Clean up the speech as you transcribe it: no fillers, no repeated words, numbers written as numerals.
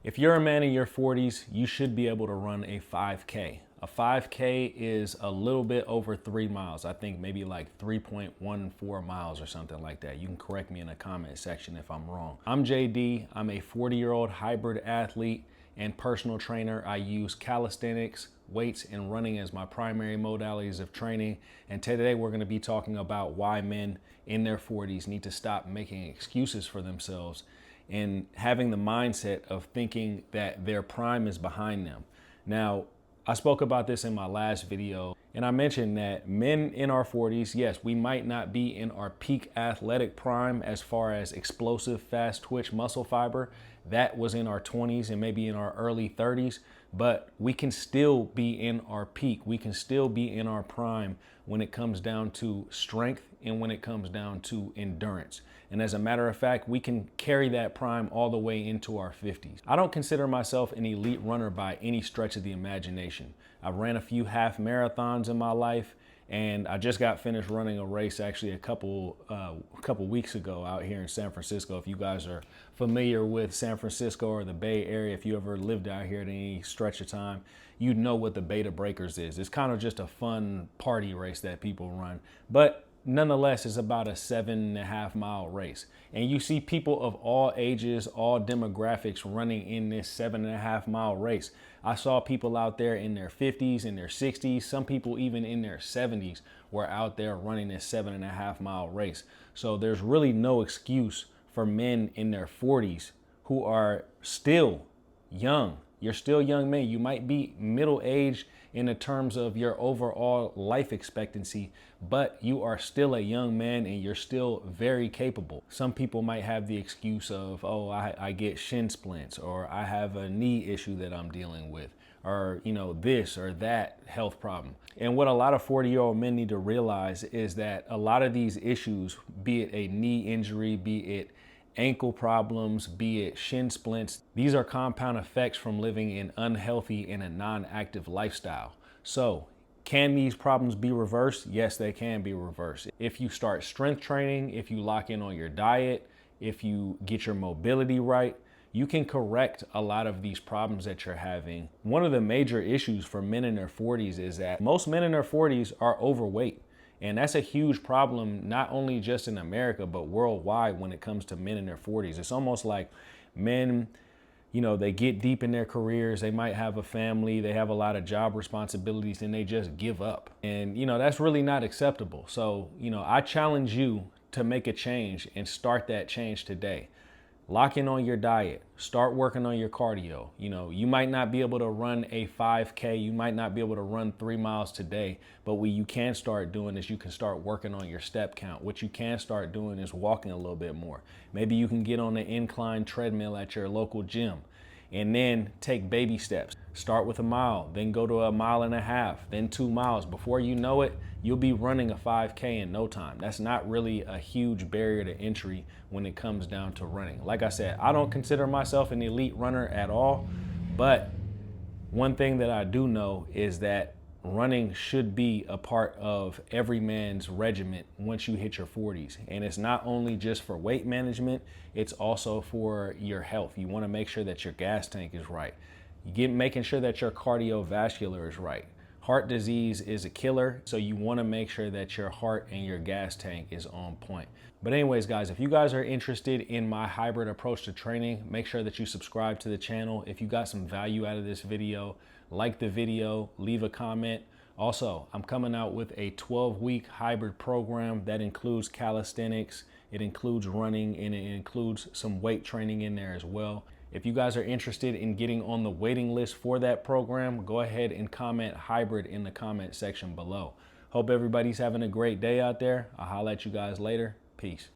If you're a man in your 40s, you should be able to run a 5K. A 5K is a little bit over 3 miles. I think maybe like 3.14 miles or something like that. You can correct me in the comment section if I'm wrong. I'm JD. I'm a 40-year-old hybrid athlete and personal trainer. I use calisthenics, weights, and running as my primary modalities of training. And today we're going to be talking about why men in their 40s need to stop making excuses for themselves and having the mindset of thinking that their prime is behind them. Now, I spoke about this in my last video, and I mentioned that men in our 40s, yes, we might not be in our peak athletic prime as far as explosive, fast twitch muscle fiber. That was in our 20s and maybe in our early 30s, but we can still be in our peak. We can still be in our prime when it comes down to strength and when it comes down to endurance. And as a matter of fact, we can carry that prime all the way into our 50s. I don't consider myself an elite runner by any stretch of the imagination. I've ran a few half marathons in my life, and I just got finished running a race actually a couple weeks ago out here in San Francisco. If you guys are familiar with San Francisco or the Bay Area, if you ever lived out here at any stretch of time, you'd know what the Beta Breakers is. It's kind of just a fun party race that people run, but nonetheless, it's about a 7.5 mile race. And you see people of all ages, all demographics running in this 7.5 mile race. I saw people out there in their 50s, in their 60s, some people even in their 70s were out there running this 7.5 mile race. So there's really no excuse for men in their 40s who are still young. You're still young men. You might be middle-aged in the terms of your overall life expectancy, but you are still a young man and you're still very capable. Some people might have the excuse of, oh, I get shin splints, or I have a knee issue that I'm dealing with, or, you know, this or that health problem. And what a lot of 40-year-old men need to realize is that a lot of these issues, be it a knee injury, be it ankle problems, be it shin splints, these are compound effects from living an unhealthy and a non-active lifestyle. So can these problems be reversed? Yes, they can be reversed. If you start strength training, if you lock in on your diet, if you get your mobility right, you can correct a lot of these problems that you're having. One of the major issues for men in their 40s is that most men in their 40s are overweight. And that's a huge problem, not only just in America, but worldwide when it comes to men in their 40s. It's almost like men, you know, they get deep in their careers, they might have a family, they have a lot of job responsibilities, and they just give up. And, you know, that's really not acceptable. So, you know, I challenge you to make a change and start that change today. Lock in on your diet, start working on your cardio. You know, you might not be able to run a 5K, you might not be able to run 3 miles today, but what you can start doing is you can start working on your step count. What you can start doing is walking a little bit more. Maybe you can get on the incline treadmill at your local gym and then take baby steps. Start with a mile, then go to 1.5 miles, then 2 miles. Before you know it, you'll be running a 5K in no time. That's not really a huge barrier to entry when it comes down to running. Like I said, I don't consider myself an elite runner at all, but one thing that I do know is that running should be a part of every man's regiment once you hit your 40s. And it's not only just for weight management, it's also for your health. You want to make sure that your gas tank is right. Making sure that your cardiovascular is right. Heart disease is a killer, so you want to make sure that your heart and your gas tank is on point. But anyways, guys, if you guys are interested in my hybrid approach to training, make sure that you subscribe to the channel. If you got some value out of this video, like the video, leave a comment. Also, I'm coming out with a 12-week hybrid program that includes calisthenics, it includes running, and it includes some weight training in there as well. If you guys are interested in getting on the waiting list for that program, go ahead and comment hybrid in the comment section below. Hope everybody's having a great day out there. I'll holler at you guys later. Peace.